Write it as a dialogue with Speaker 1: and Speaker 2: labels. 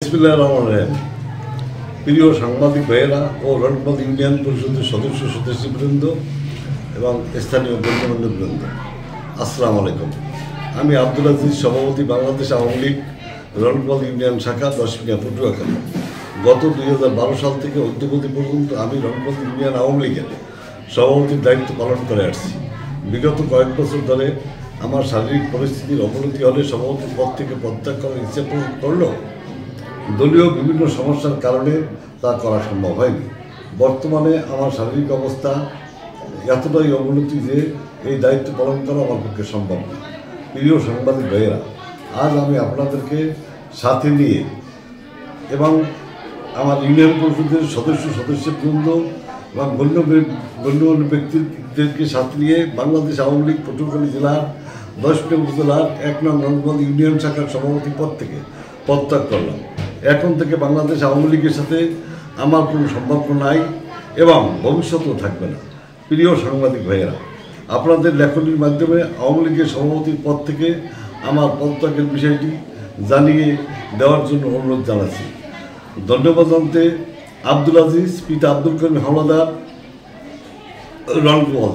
Speaker 1: বিসমিল্লাহির রহমানির রহিম। প্রিয় সাংবাদিক ভাইয়েরা ও রণপদ ইউনিয়ন পরিষদের সদস্য সদস্যবৃন্দ এবং স্থানীয় গণ্যমান্যবৃন্দ, আসসালামু আলাইকুম। আমি আব্দুল আজিজ, সভাপতি, বাংলাদেশ আওয়ামী লীগ রণপদ ইউনিয়ন শাখা 10 মিনিয়া পটুয়াখালী। গত 2012 সাল থেকে অদ্যবধি পর্যন্ত আমি রণপদ ইউনিয়ন আওয়ামী লীগের সভাপতির দায়িত্ব পালন করে আসছি। বিগত কয়েক বছর ধরে আমার শারীরিক পরিস্থিতির অবনতি হলে সভাপতির পদ থেকে পদত্যাগ করার ইচ্ছে প্রকাশ করলেও দলীয় বিভিন্ন সমস্যার কারণে তা করা সম্ভব হয়নি। বর্তমানে আমার শারীরিক অবস্থা এতটাই অবনতি যে এই দায়িত্ব পালন করা আমার পক্ষে সম্ভব না। প্রিয় সাংবাদিক ভাইয়েরা, আজ আমি আপনাদেরকে সাথে নিয়ে এবং আমার ইউনিয়ন পরিষদের সদস্যবৃন্দ এবং গণ্যমান্য ব্যক্তিদেরকে সাথে নিয়ে বাংলাদেশ আওয়ামী লীগ পটুয়াখালী জেলার 10 নং উপজেলার 1 নং রণপদ ইউনিয়ন শাখার সভাপতি পদ থেকে পদত্যাগ করলাম। এখন থেকে বাংলাদেশ আওয়ামী লীগের সাথে আমার কোনো সম্পর্ক নাই এবং ভবিষ্যতেও থাকবে না। প্রিয় সাংবাদিক ভাইয়েরা, আপনাদের লেখনীর মাধ্যমে আওয়ামী লীগের সভাপতির পদ থেকে আমার পদত্যাগের বিষয়টি জানিয়ে দেওয়ার জন্য অনুরোধ জানাচ্ছি। ধন্যবাদ জানাতে আব্দুল আজিজ, পিতা আব্দুল করিম হাওলাদার, রণপদ।